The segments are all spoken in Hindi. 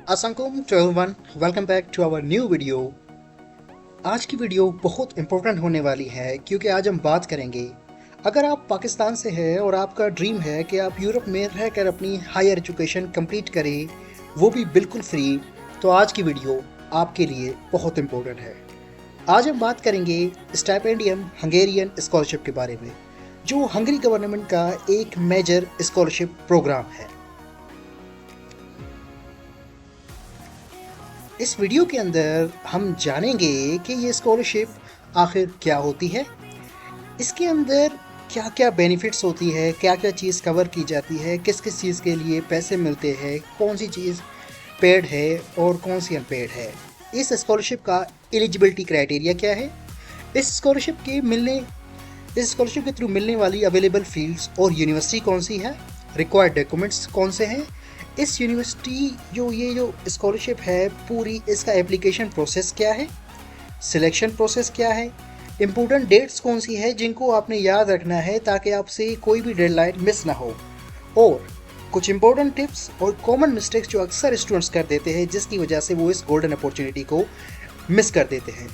Assalamualaikum to everyone, welcome back to our new video। आज की वीडियो बहुत इम्पोर्टेंट होने वाली है क्योंकि आज हम बात करेंगे, अगर आप पाकिस्तान से हैं और आपका ड्रीम है कि आप यूरोप में रहकर अपनी हायर एजुकेशन कंप्लीट करें, वो भी बिल्कुल फ्री, तो आज की वीडियो आपके लिए बहुत इम्पोर्टेंट है। आज हम बात करेंगे स्टाइपेंडियम हंगेरियन स्कॉलरशिप के बारे में, जो हंगरी गवर्नमेंट का एक मेजर स्कॉलरशिप प्रोग्राम है। इस वीडियो के अंदर हम जानेंगे कि ये स्कॉलरशिप आखिर क्या होती है, इसके अंदर क्या क्या बेनिफिट्स होती है, क्या क्या चीज़ कवर की जाती है, किस किस चीज़ के लिए पैसे मिलते हैं, कौन सी चीज़ पेड है और कौन सी अनपेड है, इस स्कॉलरशिप का एलिजिबिलिटी क्राइटेरिया क्या है, इस स्कॉलरशिप के थ्रू मिलने वाली अवेलेबल फील्ड्स और यूनिवर्सिटी कौन सी है, रिक्वायर्ड डॉक्यूमेंट्स कौन से हैं, इस यूनिवर्सिटी जो स्कॉलरशिप है पूरी, इसका एप्लीकेशन प्रोसेस क्या है, सिलेक्शन प्रोसेस क्या है, इम्पोर्टेंट डेट्स कौन सी है जिनको आपने याद रखना है ताकि आपसे कोई भी डेडलाइन मिस ना हो, और कुछ इम्पोर्टेंट टिप्स और कॉमन मिस्टेक्स जो अक्सर स्टूडेंट्स कर देते हैं जिसकी वजह से वो इस गोल्डन अपॉर्चुनिटी को मिस कर देते हैं।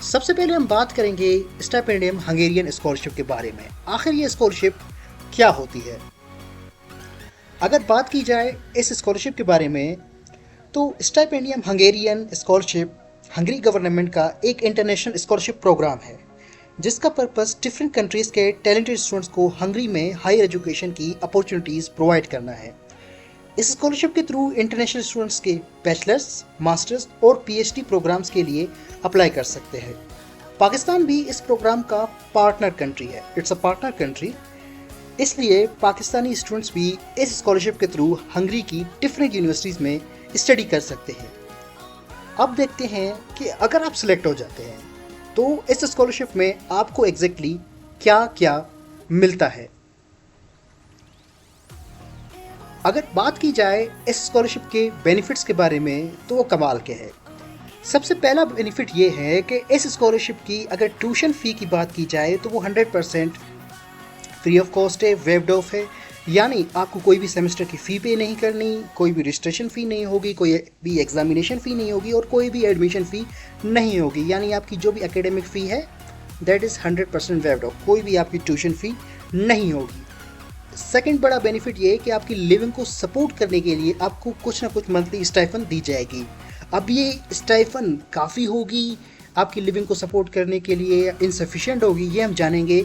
सबसे पहले हम बात करेंगे स्टाइपेंडियम हंगेरियन स्कॉलरशिप के बारे में। आखिर ये स्कॉलरशिप क्या होती है? अगर बात की जाए इस स्कॉलरशिप के बारे में, तो Stipendium Hungarian scholarship Hungary government का एक इंटरनेशनल स्कॉलरशिप प्रोग्राम है जिसका पर्पस डिफरेंट कंट्रीज़ के टैलेंटेड स्टूडेंट्स को हंगरी में हायर एजुकेशन की अपॉर्चुनिटीज़ प्रोवाइड करना है। इस स्कॉलरशिप के थ्रू इंटरनेशनल स्टूडेंट्स के बैचलर्स, मास्टर्स और पीएचडी प्रोग्राम्स के लिए अप्लाई कर सकते हैं। पाकिस्तान भी इस प्रोग्राम का पार्टनर कंट्री है, इट्स अ पार्टनर कंट्री, इसलिए पाकिस्तानी स्टूडेंट्स भी इस स्कॉलरशिप के थ्रू हंगरी की डिफरेंट यूनिवर्सिटीज़ में स्टडी कर सकते हैं। अब देखते हैं कि अगर आप सिलेक्ट हो जाते हैं तो इस स्कॉलरशिप में आपको एग्जैक्टली क्या क्या मिलता है। अगर बात की जाए इस स्कॉलरशिप के बेनिफिट्स के बारे में तो वो कमाल के हैं। सबसे पहला बेनिफिट ये है कि इस स्कॉलरशिप की अगर ट्यूशन फ़ी की बात की जाए तो वो 100% फ्री ऑफ कॉस्ट है, वेव्ड ऑफ है, यानी आपको कोई भी सेमेस्टर की फ़ी पे नहीं करनी, कोई भी रजिस्ट्रेशन फ़ी नहीं होगी, कोई भी एग्जामिनेशन फ़ी नहीं होगी और कोई भी एडमिशन फ़ी नहीं होगी, यानी आपकी जो भी एकेडमिक फ़ी है दैट इज़ 100% वेव्ड ऑफ, कोई भी आपकी ट्यूशन फ़ी नहीं होगी। सेकंड बड़ा बेनिफिट ये है कि आपकी लिविंग को सपोर्ट करने के लिए आपको कुछ ना कुछ मंथली स्टाइफन दी जाएगी। अब ये स्टाइफन काफ़ी होगी आपकी लिविंग को सपोर्ट करने के लिए या इनसफिशिएंट होगी, ये हम जानेंगे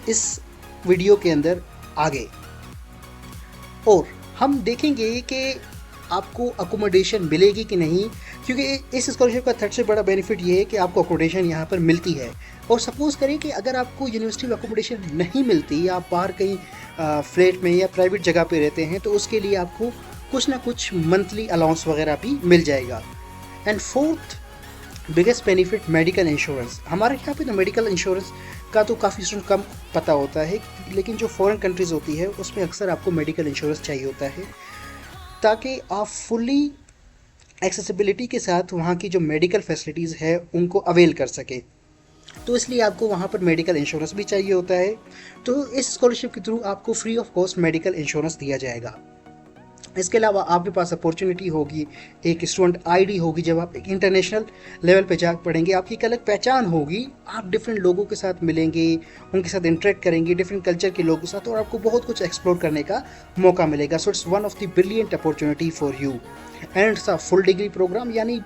इस वीडियो के अंदर आगे। और हम देखेंगे कि आपको अकोमोडेशन मिलेगी कि नहीं, क्योंकि इस स्कॉलरशिप का थर्ड से बड़ा बेनिफिट ये है कि आपको अकोमोडेशन यहाँ पर मिलती है। और सपोज़ करें कि अगर आपको यूनिवर्सिटी में अकोमोडेशन नहीं मिलती, आप बाहर कहीं फ्लैट में या प्राइवेट जगह पे रहते हैं, तो उसके लिए आपको कुछ ना कुछ मंथली अलाउंस वगैरह भी मिल जाएगा। And fourth biggest benefit medical insurance. हमारे यहाँ पे तो मेडिकल इंश्योरेंस का तो काफ़ी स्टूडेंट कम पता होता है, लेकिन जो फॉरेन कंट्रीज़ होती है उसमें अक्सर आपको मेडिकल इंश्योरेंस चाहिए होता है ताकि आप फुली एक्सेसिबिलिटी के साथ वहाँ की जो मेडिकल फैसिलिटीज़ है उनको अवेल कर सके, तो इसलिए आपको वहाँ पर मेडिकल इंश्योरेंस भी चाहिए होता है। तो इस स्कॉलरशिप के थ्रू आपको free of cost medical insurance दिया जाएगा। इसके अलावा आपके पास अपॉर्चुनिटी होगी, एक स्टूडेंट आईडी होगी, जब आप एक इंटरनेशनल लेवल पे जा पढ़ेंगे आपकी एक अलग पहचान होगी, आप डिफरेंट लोगों के साथ मिलेंगे, उनके साथ इंटरेक्ट करेंगे, डिफरेंट कल्चर के लोगों के साथ, और आपको बहुत कुछ एक्सप्लोर करने का मौका मिलेगा। So it's one of the brilliant opportunity for you and it's a full degree program, यानी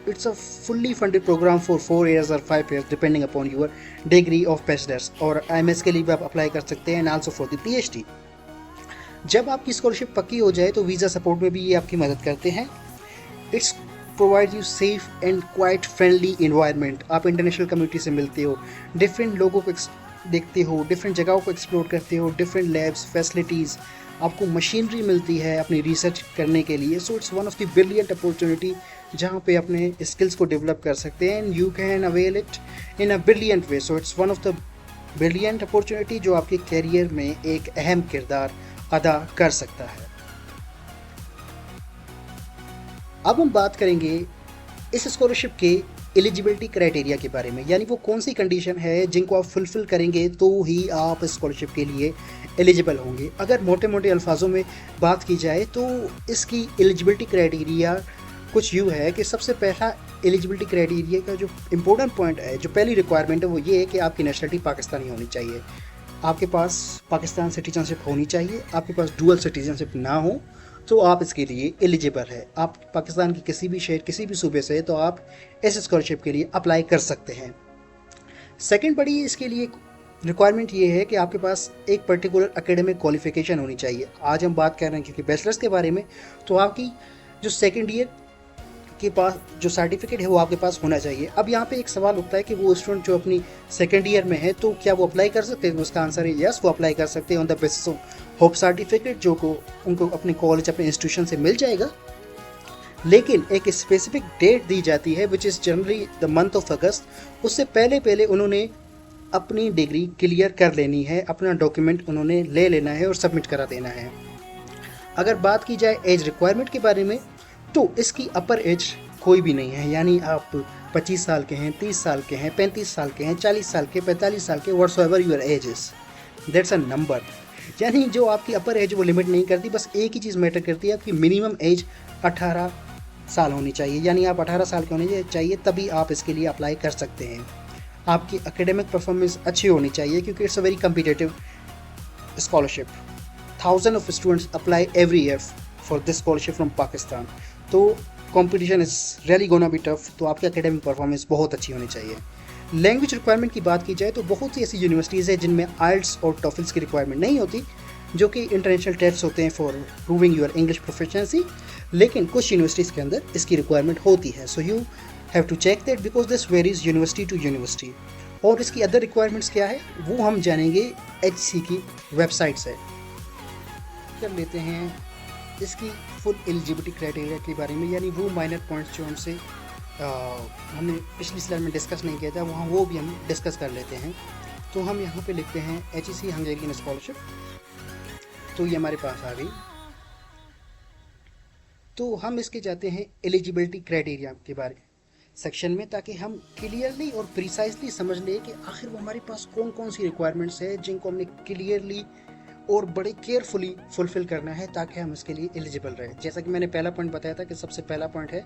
it's a fully funded program for 4 years और 5 years depending upon your degree of bachelors, और एमएस के लिए भी आप अप्लाई कर सकते हैं and also for the PhD. जब आपकी स्कॉलरशिप पक्की हो जाए तो वीज़ा सपोर्ट में भी ये आपकी मदद करते हैं। It's provide you safe and quite friendly environment. आप इंटरनेशनल कम्युनिटी से मिलते हो, डिफरेंट लोगों को देखते हो, डिफरेंट जगहों को एक्सप्लोर करते हो, डिफरेंट लैब्स, फैसिलिटीज़, आपको मशीनरी मिलती है अपनी रिसर्च करने के लिए। सो it's one of the brilliant opportunity जहाँ पे अपने स्किल्स को डेवलप कर सकते हैं and you can avail it in a brilliant way. So it's one of the brilliant opportunity जो आपके कैरियर में एक अहम किरदार अदा कर सकता है। अब हम बात करेंगे इस स्कॉलरशिप के एलिजिबिलिटी क्राइटेरिया के बारे में, यानी वो कौन सी कंडीशन है जिनको आप फुलफिल करेंगे तो ही आप स्कॉलरशिप के लिए एलिजिबल होंगे। अगर मोटे मोटे अल्फाजों में बात की जाए तो इसकी एलिजिबिलिटी क्राइटेरिया कुछ यूँ है कि सबसे पहला एलिजिबिलिटी क्राइटेरिया का जो इम्पोर्टेंट पॉइंट है, जो पहली रिक्वायरमेंट है, वो ये है कि आपकी नेशनलिटी पाकिस्तानी होनी चाहिए। आपके पास पाकिस्तान सिटीजनशिप होनी चाहिए। आपके पास डुअल सिटीजनशिप ना हो तो आप इसके लिए एलिजिबल है। आप पाकिस्तान की किसी भी शहर, किसी भी सूबे से, तो आप इस स्कॉलरशिप के लिए अप्लाई कर सकते हैं। सेकेंड बड़ी इसके लिए रिक्वायरमेंट ये है कि आपके पास एक पर्टिकुलर एकेडमिक क्वालिफिकेशन होनी चाहिए। आज हम बात कर रहे हैं क्योंकि बैचलर्स के बारे में, तो आपकी जो सेकेंड ईयर के पास जो सर्टिफिकेट है वो आपके पास होना चाहिए। अब यहाँ पे एक सवाल उठता है कि वो स्टूडेंट जो अपनी सेकेंड ईयर में है तो क्या वो अप्लाई कर सकते हैं? उसका आंसर है यस, वो अप्लाई कर सकते हैं on the basis of hope certificate, जो को उनको अपने कॉलेज, अपने इंस्टीट्यूशन से मिल जाएगा। लेकिन एक स्पेसिफिक डेट दी जाती है which is generally the month of अगस्त। उससे पहले पहले उन्होंने अपनी डिग्री क्लियर कर लेनी है, अपना डॉक्यूमेंट उन्होंने ले लेना है और सबमिट करा देना है। अगर बात की जाए एज रिक्वायरमेंट के बारे में, तो इसकी अपर एज कोई भी नहीं है। यानी आप 25 साल के हैं, 30 साल के हैं, 35 साल के हैं, 40 साल के, 45 साल के, whatsoever your age is, that's a number. यानी जो आपकी अपर एज वो लिमिट नहीं करती, बस एक ही चीज़ मैटर करती है, आपकी मिनिमम एज 18 साल होनी चाहिए। यानी आप 18 साल के होने चाहिए, तभी आप इसके लिए अप्लाई कर सकते हैं। आपकी एकेडमिक परफॉर्मेंस अच्छी होनी चाहिए क्योंकि it's a very competitive scholarship. Thousand of students apply every year for this scholarship from Pakistan, तो competition is really gonna be tough. तो आपकी एकेडमिक परफॉर्मेंस बहुत अच्छी होनी चाहिए। लैंग्वेज रिक्वायरमेंट की बात की जाए तो बहुत सी ऐसी यूनिवर्सिटीज़ है जिनमें आइल्स और टॉफिल्स की रिक्वायरमेंट नहीं होती, जो कि इंटरनेशनल टेस्ट होते हैं for proving your English proficiency. लेकिन कुछ यूनिवर्सिटीज़ के अंदर इसकी रिक्वायरमेंट होती है। So you have to check that because this varies university to university. और इसकी अदर रिक्वायरमेंट्स क्या है वो हम जानेंगे HC की वेबसाइट से। कर लेते हैं इसकी फुल एलिजिबिलिटी क्राइटेरिया के बारे में, यानी वो माइनर पॉइंट्स जो हमसे हमने पिछली स्लाइड में डिस्कस नहीं किया था, वहाँ वो भी हम डिस्कस कर लेते हैं। तो हम यहाँ पे लिखते हैं HEC हंगेरियन स्कॉलरशिप, तो ये हमारे पास आ गई। तो हम इसके जाते हैं एलिजिबिलिटी क्राइटेरिया के बारे सेक्शन में, ताकि हम क्लियरली और प्रिसाइजली समझ लें कि आखिर वो हमारे पास कौन कौन सी रिक्वायरमेंट्स है जिनको हमने क्लियरली और बड़े केयरफुली फुलफिल करना है ताकि हम इसके लिए एलिजिबल रहे। जैसा कि मैंने पहला पॉइंट बताया था कि सबसे पहला पॉइंट है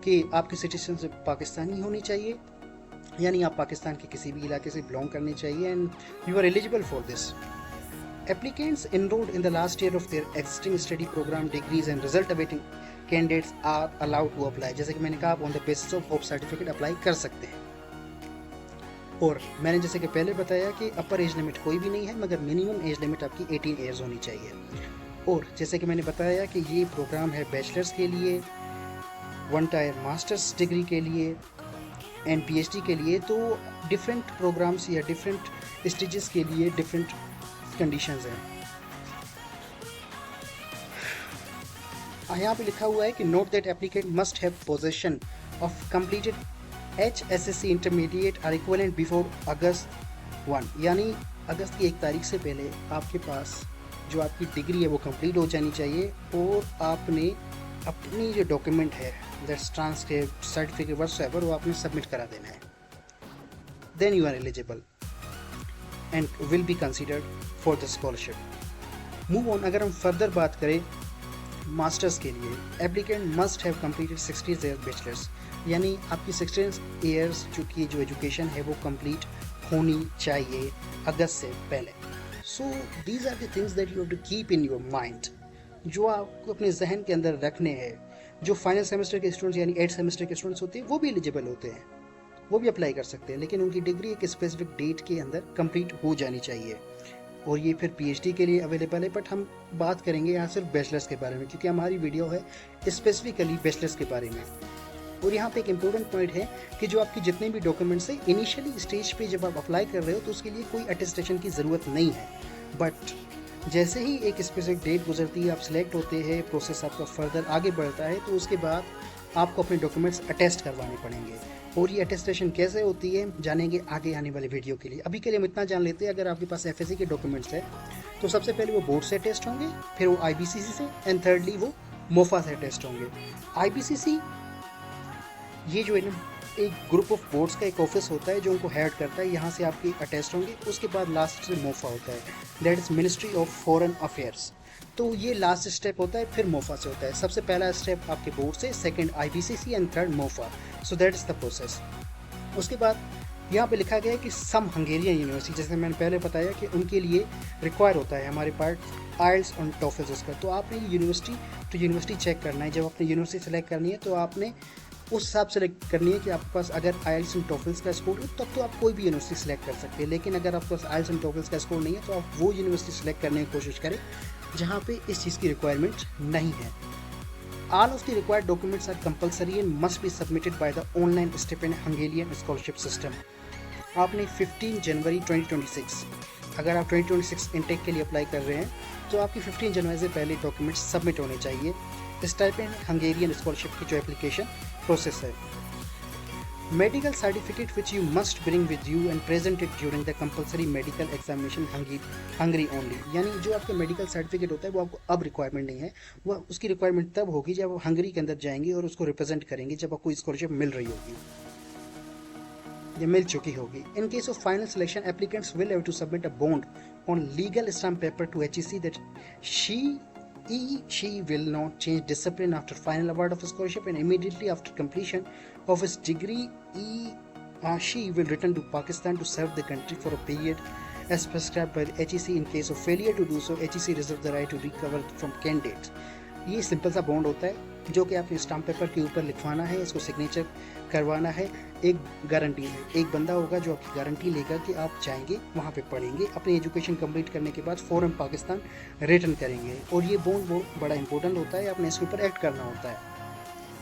कि आपकी सिटीजनशिप पाकिस्तानी होनी चाहिए, यानी आप पाकिस्तान के किसी भी इलाके से बिलोंग करनी चाहिए and you are eligible for this. Applicants enrolled in the last year of their existing study program, degrees and result awaiting candidates are allowed to apply। जैसे कि मैंने कहा, आप on the basis of hope certificate apply कर सकते हैं। और मैंने जैसे कि पहले बताया कि अपर एज लिमिट कोई भी नहीं है, मगर मिनिमम एज लिमिट आपकी 18 ईयर्स होनी चाहिए। और जैसे कि मैंने बताया कि ये प्रोग्राम है बैचलर्स के लिए, 1 टायर मास्टर्स डिग्री के लिए एंड PhD के लिए। तो डिफरेंट प्रोग्राम्स या डिफरेंट स्टेजेस के लिए डिफरेंट कंडीशंस हैं। यहाँ पे लिखा हुआ है कि note that applicant must have possession of completed HSSC intermediate और इक्विवेलेंट बिफोर अगस्त 1, यानी अगस्त की 1 तारीख से पहले आपके पास जो आपकी डिग्री है वो कंप्लीट हो जानी चाहिए और आपने अपनी जो डॉक्यूमेंट है दैट्स ट्रांसक्रिप्ट, सर्टिफिकेट, व्हाटसएवर, वो आपने सबमिट करा देना है। Then you are eligible and will be considered for the scholarship। Move on, अगर हम फर्दर बात करें मास्टर्स के लिए, applicant must have completed 60 year bachelors, यानी आपकी 16 ईयर्स की जो एजुकेशन है वो कंप्लीट होनी चाहिए अगस्त से पहले। So these are the things that you have to keep in your mind, जो आपको अपने जहन के अंदर रखने हैं। जो फाइनल सेमेस्टर के स्टूडेंट्स यानी 8 सेमेस्टर के स्टूडेंट्स होते हैं वो भी एलिजिबल होते हैं, वो भी अप्लाई कर सकते हैं, लेकिन उनकी डिग्री एक स्पेसिफिक डेट के अंदर कंप्लीट हो जानी चाहिए। और ये फिर PhD के लिए अवेलेबल है, बट हम बात करेंगे यहाँ सिर्फ बैचलर्स के बारे में क्योंकि हमारी वीडियो है स्पेसिफिकली बैचलर्स के बारे में। और यहाँ पे एक इम्पोर्टेंट पॉइंट है कि जो आपकी जितने भी डॉक्यूमेंट्स हैं इनिशियली स्टेज पे जब आप अप्लाई कर रहे हो तो उसके लिए कोई अटेस्टेशन की ज़रूरत नहीं है, बट जैसे ही एक स्पेसिफिक डेट गुजरती है, आप सिलेक्ट होते हैं, प्रोसेस आपका फर्दर आगे बढ़ता है, तो उसके बाद आपको अपने डॉक्यूमेंट्स अटेस्ट करवाने पड़ेंगे। और ये अटेस्टेशन कैसे होती है जानेंगे आगे आने वाले वीडियो के लिए। अभी के लिए हम इतना जान लेते हैं, अगर आपके पास FSC के डॉक्यूमेंट्स है तो सबसे पहले वो बोर्ड से टेस्ट होंगे, फिर वो IBCC से एंड थर्डली वो मोफा से टेस्ट होंगे। IBCC ये जो है ना एक ग्रुप ऑफ बोर्ड्स का एक ऑफिस होता है जो उनको हेड करता है, यहाँ से आपके अटेस्ट होंगे। उसके बाद लास्ट से मोफा होता है, that is ministry of foreign affairs. तो ये लास्ट स्टेप होता है, फिर मोफा से होता है। सबसे पहला स्टेप आपके बोर्ड से, second IBCC and third MOFA. So that is the process. उसके बाद यहाँ पे लिखा गया है कि सम हंगेरियन यूनिवर्सिटी, जैसे मैंने पहले बताया कि उनके लिए रिक्वायर होता है हमारे पास आइल्स और टॉफल्स उसका। तो आपने यूनिवर्सिटी चेक करना है। जब आपने यूनिवर्सिटी सेलेक्ट करनी है तो आपने उस हिसाब से करनी है कि आपके पास अगर आइल्स एंड टॉफल्स का स्कोर है तब तो आप कोई भी यूनिवर्सिटी सेलेक्ट कर सकते हैं। लेकिन अगर आपके पास आइल्स एंड टॉफल्स का स्कोर नहीं है तो आप वो यूनिवर्सिटी सेलेक्ट करने की कोशिश करें जहाँ पे इस चीज़ की रिक्वायरमेंट नहीं है। All of the required documents are compulsory and must be submitted by the online stipend Hungarian scholarship system. आपने 15 जनवरी 2026, अगर आप 2026 इनटेक के लिए अप्लाई कर रहे हैं तो आपकी 15 जनवरी से पहले डॉक्यूमेंट्स सबमिट होने चाहिए। स्टाइपेंड हंगेरियन स्कॉलरशिप की जो एप्लीकेशन प्रोसेस है। Medical certificate which you must bring with you and present it during the compulsory medical examination Hungary only. यानी जो आपका मेडिकल सर्टिफिकेट होता है वो आपको अब रिक्वायरमेंट नहीं है, वो उसकी रिक्वायरमेंट तब होगी जब आप हंगरी के अंदर जाएंगे और उसको रिप्रेजेंट करेंगे, जब आपको स्कॉलरशिप मिल रही होगी या मिल चुकी होगी। In case of final selection applicants will have to submit a bond on legal stamp paper to HEC that she will not change discipline after final award of a scholarship, and immediately after completion of his degree she will return to Pakistan to serve the country for a period as prescribed by the HEC. In case of failure to do so, HEC reserves the right to recover from candidates. ये सिंपल सा बॉन्ड होता है जो कि आपने स्टाम्प पेपर के ऊपर लिखवाना है, इसको सिग्नेचर करवाना है। एक गारंटी है, एक बंदा होगा जो आपकी गारंटी लेगा कि आप जाएंगे वहाँ पे पढ़ेंगे, अपनी एजुकेशन कंप्लीट करने के बाद फ़ौरन पाकिस्तान रिटर्न करेंगे। और ये बॉन्ड बहुत बड़ा इंपॉर्टेंट होता है, आपने इसके ऊपर एक्ट करना होता है।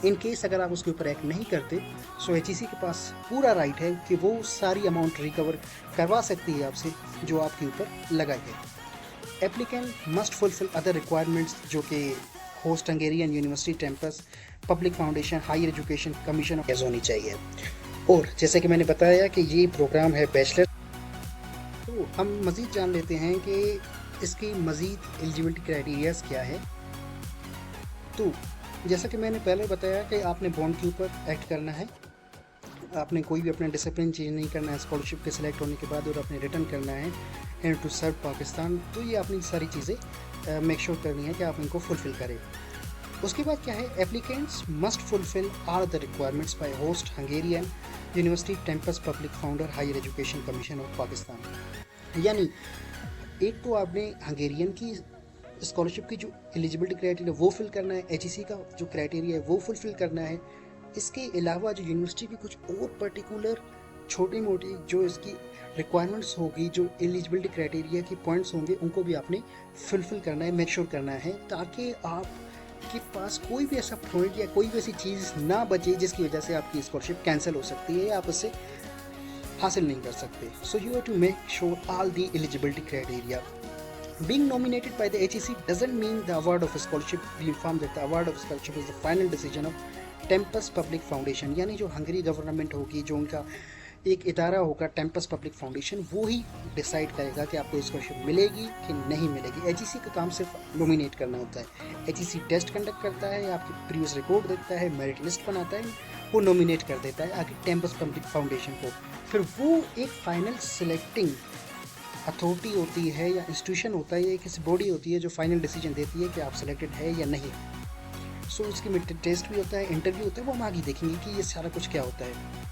इन केस अगर आप उसके ऊपर एक्ट नहीं करते सो HEC के पास पूरा राइट है कि वो सारी अमाउंट रिकवर करवा सकती है आपसे जो आपके ऊपर लगाई है। Applicant must fulfil other requirements जो कि host Hungarian university campus public foundation higher education commission होनी चाहिए। और जैसे कि मैंने बताया कि ये प्रोग्राम है बैचलर, तो हम मज़ीद जान लेते हैं कि इसकी मज़ीद एलिजिबिलिटी क्राइटेरियाज क्या है। तो जैसा कि मैंने पहले बताया कि आपने बॉन्ड के ऊपर एक्ट करना है, आपने कोई भी अपना डिसिप्लिन चेंज नहीं करना है स्कॉलरशिप के सिलेक्ट होने के बाद, और आपने रिटर्न करना है एंड टू सर्व पाकिस्तान। तो ये अपनी सारी चीज़ें मेक श्योर करनी है कि आप इनको फुलफ़िल करें। उसके बाद क्या है, applicants must fulfil all the requirements by host Hungarian university campus public founder higher education commission of Pakistan. यानी एक तो आपने हंगेरियन की स्कॉलरशिप की जो एलिजिबिलिटी क्राइटेरिया वो फिल करना है, HEC का जो क्राइटेरिया है वो फुलफिल करना है। इसके अलावा जो यूनिवर्सिटी की कुछ और पर्टिकुलर छोटी मोटी जो इसकी रिक्वायरमेंट्स होगी, जो एलिजिबिलिटी क्राइटेरिया की पॉइंट्स होंगे, उनको भी आपने फुलफिल करना है, मेक श्योर करना है, ताकि आपके पास कोई भी ऐसा पॉइंट या कोई भी ऐसी चीज़ ना बचे जिसकी वजह से आपकी स्कॉलरशिप कैंसिल हो सकती है या आप उससे हासिल नहीं कर सकते। So you have to make sure all the eligibility criteria. Being nominated by the HEC doesn't mean the award of a scholarship. Be informed that the award of a scholarship is the final decision of Tempus Public Foundation. यानी जो हंगरी गवर्नमेंट होगी, जो उनका एक इदारा होगा टेम्पस पब्लिक फाउंडेशन, वो ही डिसाइड करेगा कि आपको स्कॉलरशिप मिलेगी कि नहीं मिलेगी। HEC का काम सिर्फ नॉमिनेट करना होता है। HEC टेस्ट कंडक्ट करता है, आपकी प्रीवियस रिकॉर्ड देखता है, मेरिट लिस्ट बनाता है, वो नॉमिनेट कर देता है आगे टेम्पस पब्लिक फाउंडेशन को। फिर वो एक फाइनल सिलेक्टिंग अथॉरिटी होती है या इंस्टीट्यूशन होता है या किसी बॉडी होती है जो फाइनल डिसीजन देती है कि आप सिलेक्टेड है या नहीं। सो उसकी में टेस्ट भी होता है, इंटरव्यू होता है, वो हम आगे देखेंगे कि ये सारा कुछ क्या होता है।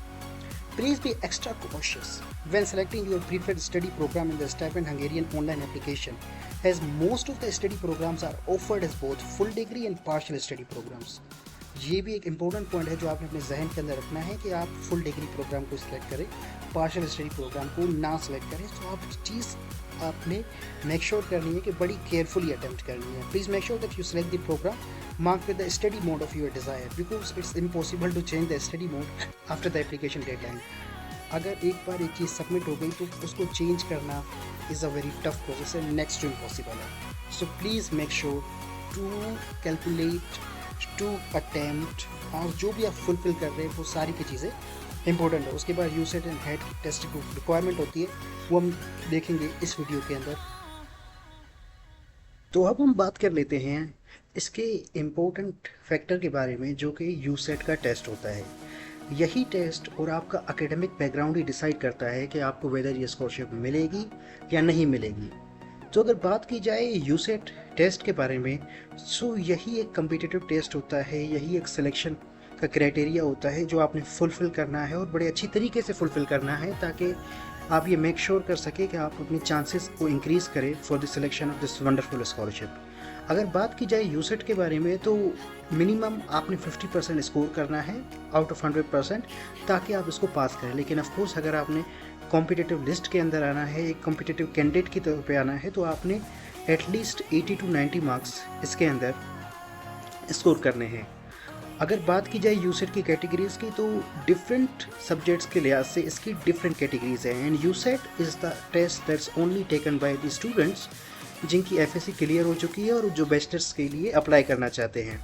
Please be extra cautious when selecting your preferred study program in the Stipend Hungarian online application, as most of the study programs are offered as both full degree and partial study programs. ये भी एक इम्पोर्टेंट पॉइंट है जो आपने अपने जहन के अंदर रखना है कि आप फुल डिग्री प्रोग्राम को सिलेक्ट करें, पार्शियल स्टडी प्रोग्राम को ना सिलेक्ट करें। तो आप चीज़ आपने मेक श्योर करनी है कि बड़ी केयरफुली अटेम्प्ट करनी है। Please make sure that you select the programme marked with the study mode of your desire, because it's impossible to change the study mode after the application deadline. अगर एक बार एक चीज़ सबमिट हो गई तो उसको चेंज करना is a very tough process है, नेक्स्ट टू इम्पॉसिबल है। So please make sure to calculate, to attempt, और जो भी आप फुलफिल कर रहे हैं वो सारी की चीज़ें इंपॉर्टेंट है। उसके बाद यूसेट एंड हेड टेस्ट की रिक्वायरमेंट होती है, वो हम देखेंगे इस वीडियो के अंदर। तो अब हम बात कर लेते हैं इसके इम्पोर्टेंट फैक्टर के बारे में जो कि यूसेट का टेस्ट होता है। यही टेस्ट और आपका एकेडमिक बैकग्राउंड ही डिसाइड करता है कि आपको वेदर ये स्कॉलरशिप मिलेगी या नहीं मिलेगी। तो अगर बात की जाए यूसेट टेस्ट के बारे में, सो यही एक कम्पिटिटिव टेस्ट होता है, यही एक सिलेक्शन का क्राइटेरिया होता है जो आपने फुलफ़िल करना है और बड़े अच्छी तरीके से फुलफ़िल करना है, ताकि आप ये मेक श्योर कर सके कि आप अपने चांसेस को इंक्रीज़ करें for the selection of this wonderful scholarship. अगर बात की जाए यूसेट के बारे में, तो मिनिमम आपने 50% स्कोर करना है आउट ऑफ 100%, ताकि आप इसको पास करें। लेकिन ऑफ कोर्स अगर आपने कॉम्पिटिटिव लिस्ट के अंदर आना है, एक कॉम्पिटिटिव कैंडिडेट की तौर पे आना है, तो आपने एटलीस्ट 80 to 90 मार्क्स इसके अंदर स्कोर करने हैं। अगर बात की जाए यूसेट की कैटेगरीज़ की, तो डिफरेंट सब्जेक्ट्स के लिहाज से इसकी डिफरेंट कैटेगरीज हैं। And USAT is the test that's only taken by the students जिनकी एफएससी क्लियर हो चुकी है और जो बैचलर्स के लिए अप्लाई करना चाहते हैं।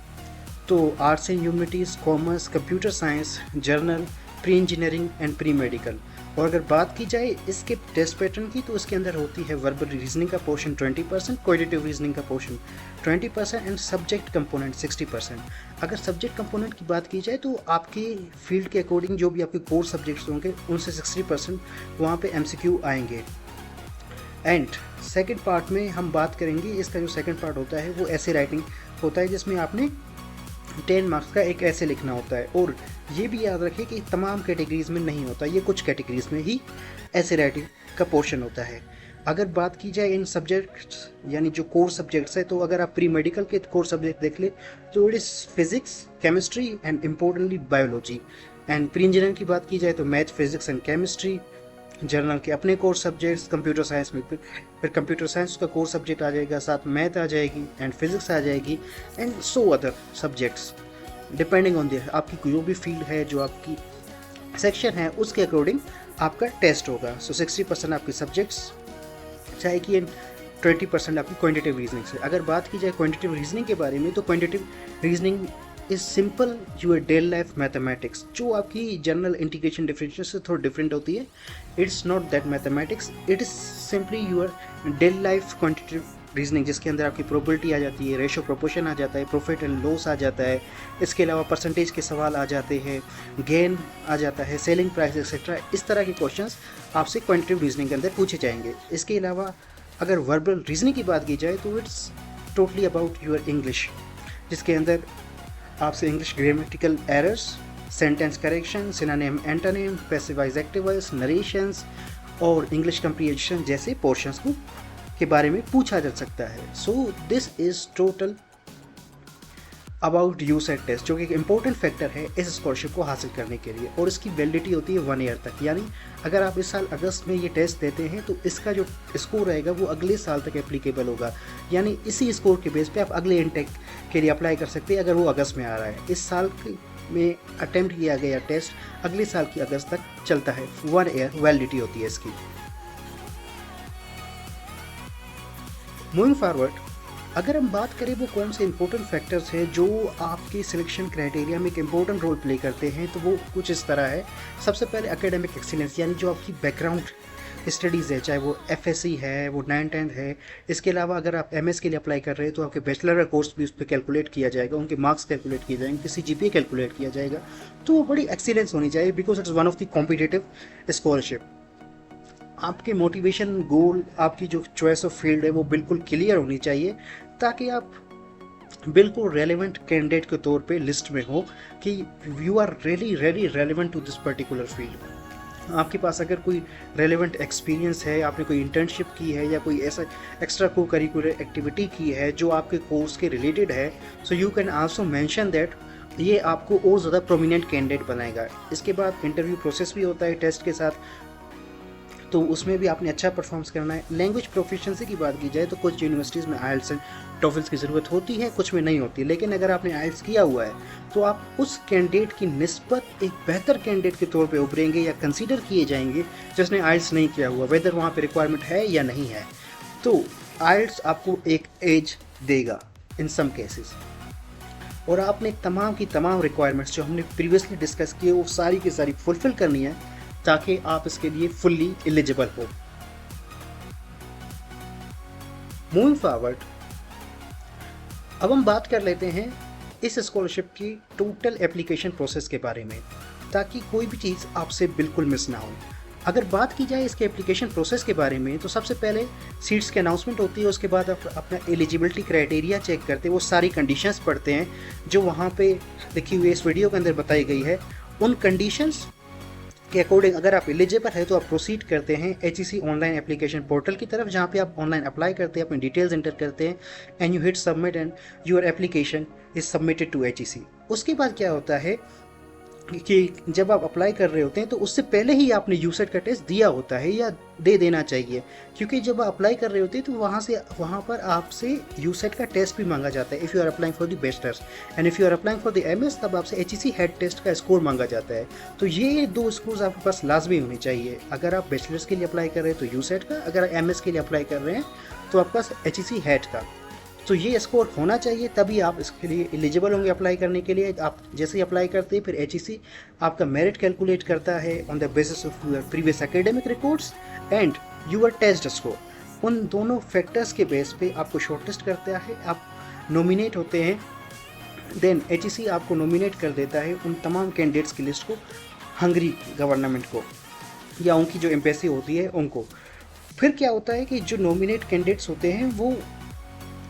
तो arts and humanities, commerce, computer science, journal, pre engineering and pre medical. और अगर बात की जाए इसके टेस्ट पैटर्न की, तो इसके अंदर होती है वर्बल रीजनिंग का पोर्शन 20%, क्वालिटेटिव रीजनिंग का पोर्शन 20% एंड सब्जेक्ट कंपोनेंट 60%। अगर सब्जेक्ट कंपोनेंट की बात की जाए, तो आपकी फील्ड के अकॉर्डिंग जो भी आपके कोर सब्जेक्ट्स होंगे उनसे 60% वहाँ पे एमसीक्यू आएंगे। एंड सेकंड पार्ट में हम बात करेंगे, इसका जो सेकंड पार्ट होता है वो ऐसे राइटिंग होता है, जिसमें आपने 10 मार्क्स का एक ऐसे लिखना होता है। और ये भी याद रखें कि तमाम कैटेगरीज़ में नहीं होता, ये कुछ कैटेगरीज़ में ही ऐसे राइटिंग का पोर्शन होता है। अगर बात की जाए इन सब्जेक्ट्स यानी जो कोर सब्जेक्ट्स है, तो अगर आप प्री मेडिकल के कोर सब्जेक्ट देख ले, तो it is physics, chemistry and importantly biology. And pre engineering की बात की जाए तो math, physics and chemistry. Journal के अपने कोर्स सब्जेक्ट्स, कंप्यूटर साइंस में फिर कंप्यूटर साइंस का कोर्स सब्जेक्ट आ जाएगा, साथ मैथ आ जाएगी एंड फिजिक्स आ जाएगी and so other subjects depending on the आपकी जो भी फील्ड है, जो आपकी सेक्शन है, उसके अकॉर्डिंग आपका टेस्ट होगा। सो 60% आपके सब्जेक्ट्स जाएगी एंड 20% आपकी क्वांटिटेटिव रीजनिंग से। अगर बात की जाए क्वांटिटेटिव रीजनिंग के बारे में, तो quantitative reasoning is simple your daily life mathematics, जो आपकी जनरल इंटीग्रेशन डिफरेंशियल से थोड़ी डिफरेंट होती है। It's not that mathematics, it is simply your daily life quantitative reasoning, जिसके अंदर आपकी प्रोबेबिलिटी आ जाती है, रेशो प्रोपोर्शन आ जाता है, प्रॉफिट एंड लॉस आ जाता है, इसके अलावा परसेंटेज के सवाल आ जाते हैं, गेन आ जाता है, सेलिंग प्राइस एक्सेट्रा। इस तरह के क्वेश्चंस आपसे क्वांटिटेटिव रीजनिंग के अंदर पूछे जाएंगे। इसके अलावा अगर वर्बल रीजनिंग की बात की जाए, तो it's totally about your English, जिसके अंदर आपसे English grammatical errors, sentence correction, synonym antonym, passive voice active voice, narrations और इंग्लिश कंप्रीहेंशन जैसे पोर्शंस को के बारे में पूछा जा सकता है। So this is total about USAT test, जो कि एक इम्पोर्टेंट फैक्टर है इस स्कॉलरशिप को हासिल करने के लिए। और इसकी वैलिडिटी होती है 1 ईयर तक, यानी अगर आप इस साल अगस्त में ये टेस्ट देते हैं, तो इसका जो स्कोर रहेगा वो अगले साल तक एप्लीकेबल होगा। यानी इसी स्कोर के बेस पे आप अगले इनटेक के लिए अप्लाई कर सकते हैं, अगर वो अगस्त में आ रहा है। इस साल में अटेम्प्ट किया गया टेस्ट अगले साल की अगस्त तक चलता है, 1 ईयर वैलिडिटी होती है इसकी। मूविंग फॉरवर्ड, अगर हम बात करें वो कौन से इंपॉर्टेंट फैक्टर्स हैं जो आपके सिलेक्शन क्राइटेरिया में एक इम्पोर्टेंट रोल प्ले करते हैं, तो वो कुछ इस तरह है। सबसे पहले एकेडमिक एक्सीलेंस, यानी जो आपकी बैकग्राउंड स्टडीज़ है, चाहे वो एफएससी है, वो 9-10 है। इसके अलावा अगर आप एमएस के लिए अप्लाई कर रहे हैं, तो आपके बैचलर का कोर्स भी उस पर कैलकुलेट किया जाएगा, उनके मार्क्स कैलकुलेट किए जाएंगे, सीजीपीए कैलकुलेट किया जाएगा। तो वो बड़ी एक्सीलेंस होनी चाहिए, because it's one of the competitive scholarship. आपके मोटिवेशन, गोल, आपकी जो चॉइस ऑफ फील्ड है वो बिल्कुल क्लियर होनी चाहिए, ताकि आप बिल्कुल रेलेवेंट कैंडिडेट के तौर पे लिस्ट में हो कि you are really relevant to this particular field. आपके पास अगर कोई रेलेवेंट एक्सपीरियंस है, आपने कोई इंटर्नशिप की है या कोई ऐसा एक्स्ट्रा को करिकुलर एक्टिविटी की है जो आपके कोर्स के रिलेटेड है, so you can also mention that. ये आपको और ज़्यादा प्रोमिनेंट कैंडिडेट बनाएगा। इसके बाद इंटरव्यू प्रोसेस भी होता है टेस्ट के साथ, तो उसमें भी आपने अच्छा परफॉर्मेंस करना है। लैंग्वेज प्रोफिशिएंसी की बात की जाए, तो कुछ यूनिवर्सिटीज़ में आइल्स एंड टॉफल्स की ज़रूरत होती है, कुछ में नहीं होती। लेकिन अगर आपने आइल्स किया हुआ है, तो आप उस कैंडिडेट की निस्बत एक बेहतर कैंडिडेट के तौर पे उभरेंगे या कंसीडर किए जाएंगे जिसने आइल्स नहीं किया हुआ, वेदर वहाँ पे रिक्वायरमेंट है या नहीं है। तो आइल्स आपको एक एज देगा इन सम केसेस, और आपने तमाम की तमाम रिक्वायरमेंट्स जो हमने प्रीवियसली डिस्कस किए वो सारी की सारी फुलफिल करनी है, ताकि आप इसके लिए फुल्ली एलिजिबल हो। मूविंग फॉरवर्ड, अब हम बात कर लेते हैं इस स्कॉलरशिप की टोटल एप्लीकेशन प्रोसेस के बारे में, ताकि कोई भी चीज़ आपसे बिल्कुल मिस ना हो। अगर बात की जाए इसके एप्लीकेशन प्रोसेस के बारे में, तो सबसे पहले सीट्स की अनाउंसमेंट होती है, उसके बाद आप अपना एलिजिबिलिटी क्राइटेरिया चेक करते हैं, वो सारी कंडीशंस पढ़ते हैं जो वहाँ पे लिखी हुई इस वीडियो के अंदर बताई गई है। उन कंडीशंस के अकॉर्डिंग अगर आप एलिजिबल है तो आप प्रोसीड करते हैं HEC ऑनलाइन एप्लीकेशन पोर्टल की तरफ, जहाँ पे आप ऑनलाइन अप्लाई करते हैं, अपनी डिटेल्स एंटर करते हैं and you hit submit and your application is submitted to HEC। उसके बाद क्या होता है कि जब आप अप्लाई कर रहे होते हैं तो उससे पहले ही आपने यूसेट का टेस्ट दिया होता है या दे देना चाहिए, क्योंकि जब आप अप्लाई कर रहे होते हैं तो वहाँ पर आपसे यूसेट का टेस्ट भी मांगा जाता है if you are applying for the bachelors, and if you are applying for the MS तब आपसे HEC हेड टेस्ट का स्कोर मांगा जाता है। तो ये 2 स्कोर्स आपके पास लाजमी होने चाहिए। अगर आप बैचलर्स के लिए अप्लाई कर रहे हैं तो यूसेट का, अगर MS के लिए अप्लाई कर रहे हैं तो आपके पास HEC हेड का। तो ये स्कोर होना चाहिए, तभी आप इसके लिए एलिजिबल होंगे अप्लाई करने के लिए। आप जैसे ही अप्लाई करते हैं फिर HEC आपका मेरिट कैलकुलेट करता है on the basis of your previous academic records and your test score. उन दोनों फैक्टर्स के बेस पे आपको शॉर्टलिस्ट करता है, आप नॉमिनेट होते हैं, देन HEC आपको नॉमिनेट कर देता है उन तमाम कैंडिडेट्स की लिस्ट को हंगरी गवर्नमेंट को या उनकी जो एम्बेसी होती है उनको। फिर क्या होता है कि जो नॉमिनेट कैंडिडेट्स होते हैं वो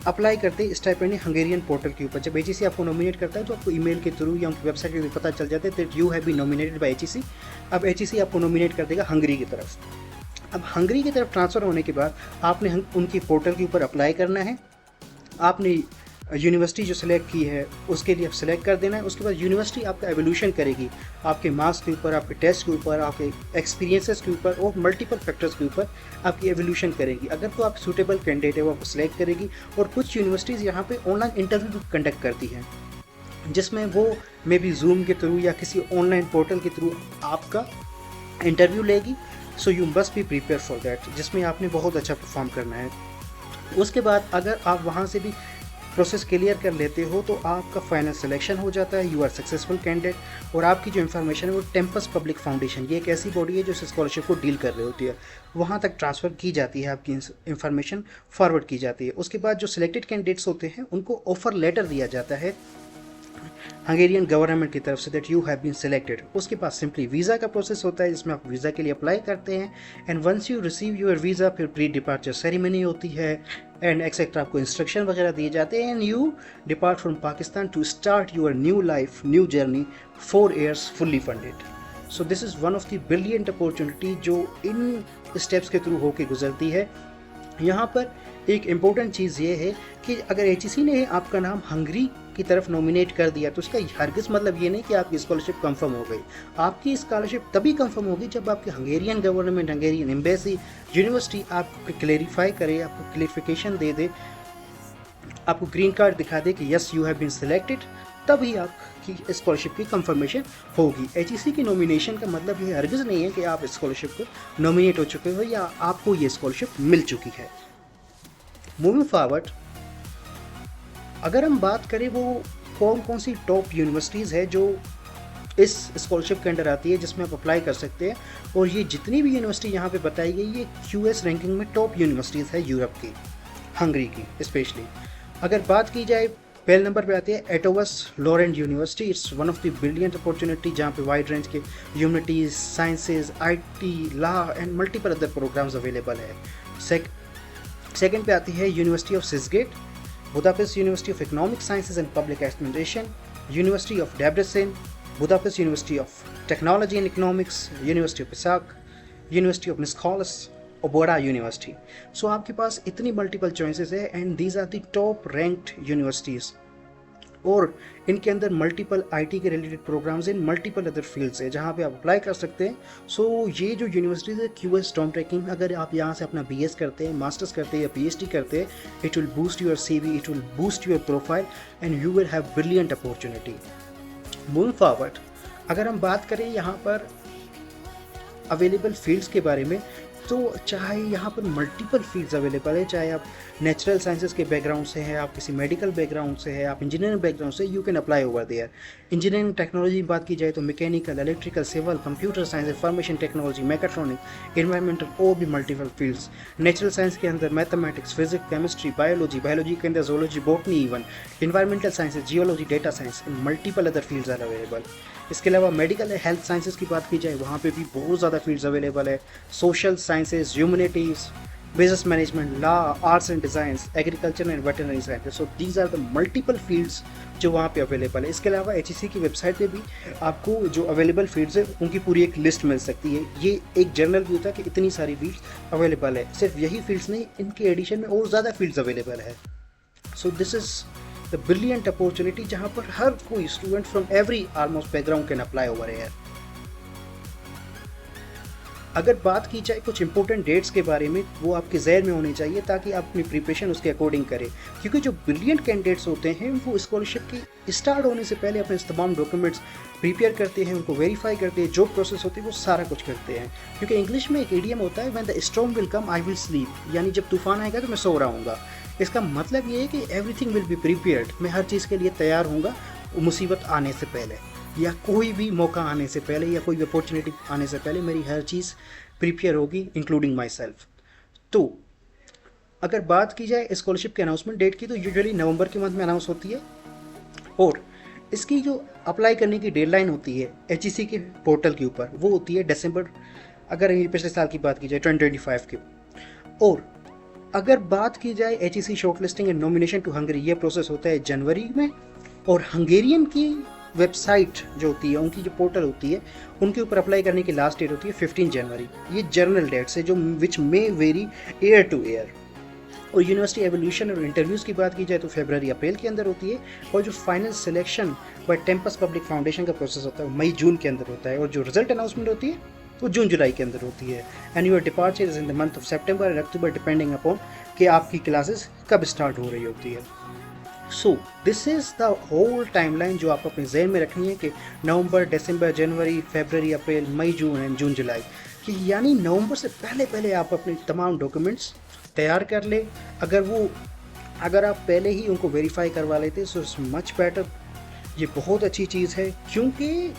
अप्लाई करते हैं स्टाइपेंड हंगेरियन पोर्टल के ऊपर। जब HEC आपको नॉमिनेट करता है तो आपको ईमेल के थ्रू या उनकी वेबसाइट पे पता चल जाता है that you have been nominated by HEC। अब HEC आपको नॉमिनेट कर देगा हंगरी की तरफ। अब हंगरी की तरफ ट्रांसफ़र होने के बाद आपने उनकी पोर्टल के ऊपर अप्लाई करना है, आपने यूनिवर्सिटी जो सिलेक्ट की है उसके लिए आप सिलेक्ट कर देना है। उसके बाद यूनिवर्सिटी आपका एवोल्यूशन करेगी आपके मार्क्स के ऊपर, आपके टेस्ट के ऊपर, आपके एक्सपीरियंसेस के ऊपर और मल्टीपल फैक्टर्स के ऊपर आपकी एवोल्यूशन करेगी। अगर तो आप सूटेबल कैंडिडेट है वो आपको सिलेक्ट करेगी। और कुछ यूनिवर्सिटीज़ यहाँ पे ऑनलाइन इंटरव्यू भी कंडक्ट करती हैं, जिसमें वो मे बी जूम के थ्रू या किसी ऑनलाइन पोर्टल के थ्रू आपका इंटरव्यू लेगी। सो you must be prepare for that, जिसमें आपने बहुत अच्छा परफॉर्म करना है। उसके बाद अगर आप वहाँ से भी प्रोसेस क्लियर कर लेते हो तो आपका फाइनल सिलेक्शन हो जाता है, यू आर सक्सेसफुल कैंडिडेट। और आपकी जो इन्फॉर्मेशन है वो टेम्पस पब्लिक फाउंडेशन, ये एक ऐसी बॉडी है जो इस स्कॉलरशिप को डील कर रही होती है, वहाँ तक ट्रांसफ़र की जाती है, आपकी इन्फॉर्मेशन फॉरवर्ड की जाती है। उसके बाद जो सिलेक्टेड कैंडिडेट्स होते हैं उनको ऑफर लेटर दिया जाता है हंगेरियन गवर्नमेंट की तरफ से that you have been selected. उसके पास सिंपली वीज़ा का प्रोसेस होता है जिसमें आप वीज़ा के लिए अप्लाई करते हैं and once you receive your visa फिर प्री डिपार्चर सेरेमनी होती है एंड एक्सेट्रा। आपको इंस्ट्रक्शन वगैरह दिए जाते हैं and you depart from Pakistan to start your new life, new journey, 4 years fully funded. So this is one of the brilliant opportunity जो इन स्टेप्स के थ्रू होके गुजरती है। यहाँ पर एक इम्पोर्टेंट चीज़ ये है कि अगर HEC ने आपका नाम हंगरी की तरफ नॉमिनेट कर दिया तो उसका हरगिज़ मतलब ये नहीं कि आपकी स्कॉलरशिप कंफर्म हो गई। आपकी स्कॉलरशिप तभी कंफर्म होगी जब आपकी Hungarian government, Hungarian embassy, university आपको क्लेरिफाई करे, आपको क्लेरिफिकेशन दे दे, आपको ग्रीन कार्ड दिखा दे कि yes you have been selected, तभी आपकी स्कॉलरशिप की कंफर्मेशन होगी। HEC की नॉमिनेशन का मतलब ये हरगिज़ नहीं है कि आप स्कॉलरशिप को नॉमिनेट हो चुके हो या आपको ये स्कॉलरशिप मिल चुकी है। मूविंग फॉरवर्ड, अगर हम बात करें वो कौन कौन सी टॉप यूनिवर्सिटीज़ है जो इस स्कॉलरशिप के अंडर आती है जिसमें आप अप्लाई कर सकते हैं, और ये जितनी भी यूनिवर्सिटी यहाँ पे बताई गई ये QS रैंकिंग में टॉप यूनिवर्सिटीज़ है यूरोप की, हंगरी की स्पेशली। अगर बात की जाए पहले नंबर पे आती है Eotvos Lorand university. It's one of the brilliant opportunity जहाँ पे वाइड रेंज के humanities, sciences, IT, law and multiple other programs available है। सेकेंड पे आती है university of Szeged, Budapest university of economic sciences and public administration, university of Debrecen, Budapest university of technology and economics, university of पिसाक, university of Miskolc, Obuda university. So आपके पास इतनी मल्टीपल चॉइसेस है and these are the top ranked universities, और इनके अंदर मल्टीपल IT के related programs in multiple other fields है जहाँ पे आप अप्लाई कर सकते हैं। सो ये जो यूनिवर्सिटीज़ है QS टॉप रैंकिंग, अगर आप यहाँ से अपना BS करते हैं, मास्टर्स करते हैं या PhD करते हैं, it will boost your CV, it will boost your profile and you will have brilliant opportunity. Moving forward, अगर हम बात करें यहाँ पर अवेलेबल फील्ड्स के बारे में, तो चाहे यहाँ पर मल्टीपल फील्ड्स अवेलेबल है, चाहे आप नेचुरल साइंसेज के बैकग्राउंड से हैं, आप किसी मेडिकल बैकग्राउंड से है, आप इंजीनियरिंग बैकग्राउंड से, you can apply over there. Engineering technology की बात की जाए तो mechanical, electrical, civil, computer science, information technology, mechatronic, environmental और भी मल्टीपल फील्ड्स। नेचुरल साइंस के अंदर मैथमेटिक्स, फिजिक्स, केमिस्ट्री, बायोलॉजी के अंदर zoology, botany, even environmental sciences, geology, data science and multiple other fields are available. इसके अलावा मेडिकल हेल्थ साइंसेज की बात की जाए वहाँ पे भी बहुत ज़्यादा फील्ड्स अवेलेबल है। Social sciences, humanities, business management, law, arts and designs, agriculture and veterinary sciences. So these are the multiple fields जो वहाँ पे अवेलेबल है। इसके अलावा HEC की वेबसाइट पे भी आपको जो अवेलेबल फील्ड्स है उनकी पूरी एक लिस्ट मिल सकती है। ये एक जनरल व्यू था कि इतनी सारी फील्ड्स अवेलेबल है। सिर्फ यही फील्ड्स नहीं, इनके एडिशन में और ज़्यादा फील्ड्स अवेलेबल है। So this is the brilliant opportunity जहाँ पर हर कोई student from every almost background can apply over here. अगर बात की जाए कुछ इंपॉर्टेंट डेट्स के बारे में, वो आपके जहन में होने चाहिए ताकि आप अपनी प्रिपरेशन उसके अकॉर्डिंग करें, क्योंकि जो ब्रिलियंट कैंडिडेट्स होते हैं वो स्कॉलरशिप की स्टार्ट होने से पहले अपने तमाम डॉक्यूमेंट्स प्रिपेयर करते हैं, उनको वेरीफाई करते हैं, जो प्रोसेस होती है वो सारा कुछ करते हैं। क्योंकि इंग्लिश में एक इडियम होता है, when the storm will come I will sleep, यानी जब तूफान आएगा तो मैं सो रहा हूँगा। इसका मतलब ये है कि एवरीथिंग विल बी प्रिपेयर्ड, मैं हर चीज़ के लिए तैयार हूँगा मुसीबत आने से पहले या कोई भी मौका आने से पहले या कोई भी अपॉर्चुनिटी आने से पहले मेरी हर चीज़ प्रिपेयर होगी, इंक्लूडिंग माई सेल्फ। तो अगर बात की जाए स्कॉलरशिप के अनाउंसमेंट डेट की, तो यूजुअली नवंबर के मंथ में अनाउंस होती है और इसकी जो अप्लाई करने की डेडलाइन होती है HEC के पोर्टल के ऊपर वो होती है दिसंबर, अगर पिछले साल की बात की जाए 2025 की। और अगर बात की जाए HEC shortlisting and nomination to Hungary, ये प्रोसेस होता है जनवरी में। और हंगेरियन की वेबसाइट जो होती है, उनकी जो पोर्टल होती है, उनके ऊपर अप्लाई करने की लास्ट डेट होती है 15 जनवरी। ये जनरल डेट्स है जो विच मे वेरी ईयर टू ईयर। और यूनिवर्सिटी एवोल्यूशन और इंटरव्यूज़ की बात की जाए तो फरवरी अप्रैल के अंदर होती है। और जो final selection bye Tempest public foundation का प्रोसेस होता है मई जून के अंदर होता है। और जो रिजल्ट अनाउंसमेंट होती है वो जून जुलाई के अंदर होती है। And your departure is in the month of सितंबर एंड अक्टूबर, डिपेंडिंग अपॉन कि आपकी क्लासेस कब स्टार्ट हो रही होती है। So this is the whole timeline जो आप अपने जहन में रखनी है कि नवंबर, दिसंबर, जनवरी, फरवरी, अप्रैल, मई, जून एंड जून जुलाई, कि यानी नवंबर से पहले पहले आप अपने तमाम डॉक्यूमेंट्स तैयार कर ले। अगर आप पहले ही उनको वेरीफाई करवा लेते सो इट्स मच बेटर। ये बहुत अच्छी चीज़ है, क्योंकि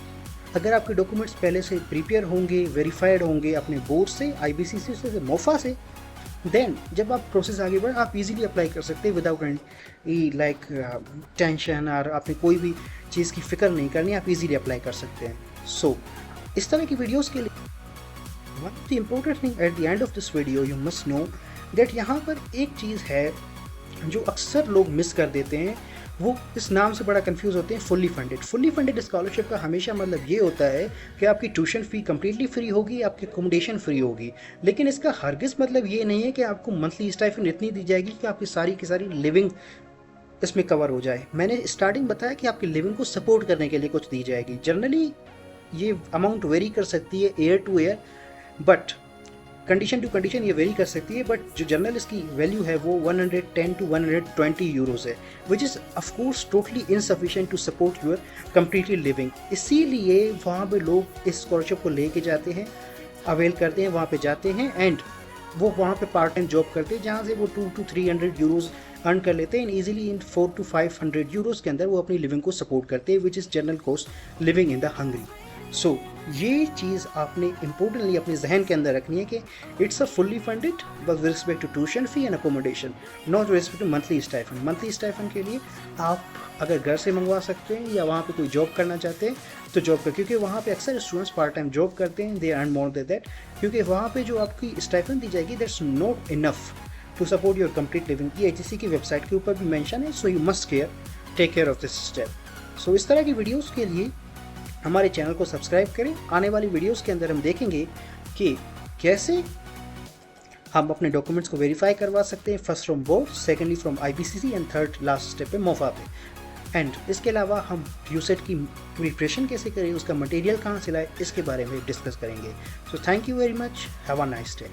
अगर आपके डॉक्यूमेंट्स पहले से प्रिपेयर होंगे, वेरीफाइड होंगे अपने बोर्ड से, IBCC से, मोफा से, देन जब आप प्रोसेस आगे बढ़े आप इजीली अप्लाई कर सकते हैं विदाउट एनी लाइक टेंशन, और आपने कोई भी चीज़ की फिक्र नहीं करनी, आप इजीली अप्लाई कर सकते हैं। सो इस तरह की वीडियोस के लिए one of the important thing at the end of this video you must know that यहाँ पर एक चीज़ है जो अक्सर लोग मिस कर देते हैं, वो इस नाम से बड़ा कंफ्यूज होते हैं, फुल्ली फंडेड स्कॉलरशिप का हमेशा मतलब ये होता है कि आपकी ट्यूशन फ़ी कम्प्लीटली फ्री होगी, आपकी अकोमोडेशन फ्री होगी। लेकिन इसका हरगिज़ मतलब ये नहीं है कि आपको मंथली स्टाइपेंड इतनी दी जाएगी कि आपकी सारी की सारी लिविंग इसमें कवर हो जाए। मैंने स्टार्टिंग बताया कि आपकी लिविंग को सपोर्ट करने के लिए कुछ दी जाएगी। जनरली ये अमाउंट वेरी कर सकती है year to year, but condition to condition ये वेरी कर सकती है। बट जो जनरल इसकी वैल्यू है वो 110 to 120 यूरोज़ है, which is of course totally insufficient to support your completely living. इसीलिए वहाँ पे लोग इस स्कॉलरशिप को लेके जाते हैं, अवेल करते हैं, वहाँ पे जाते हैं एंड वो वहाँ पे पार्ट टाइम जॉब करते हैं, जहाँ से वो 200 to 300 यूरोज़ अर्न कर लेते हैं। ईजिली इन 400 to 500 यूरोज़ के अंदर वो अपनी लिविंग को सपोर्ट करते हैं, which is general cost living in the Hungary. So ये चीज़ आपने इम्पोर्टेंटली अपने जहन के अंदर रखनी है कि it's a fully funded with respect to tuition fee and accommodation, not respect to monthly stipend. Monthly stipend के लिए आप अगर घर से मंगवा सकते हैं या वहाँ पे कोई जॉब करना चाहते हैं तो जॉब कर, क्योंकि वहाँ पे अक्सर स्टूडेंट्स पार्ट टाइम जॉब करते हैं, they earn more than that, क्योंकि वहाँ पे जो आपकी स्टाइपेंड दी जाएगी that's not enough to support your complete living. ये HEC की वेबसाइट के ऊपर भी मेंशन है। So you must take care of this step. So इस तरह की वीडियोज़ के लिए हमारे चैनल को सब्सक्राइब करें। आने वाली वीडियोस के अंदर हम देखेंगे कि कैसे हम अपने डॉक्यूमेंट्स को वेरीफाई करवा सकते हैं, first from board, secondly from IBCC and third last step पे मोफा पे। एंड इसके अलावा हम यूसेट की प्रिपरेशन कैसे करें, उसका मटेरियल कहाँ से लाए, इसके बारे में डिस्कस करेंगे। So thank you very much, have a nice day.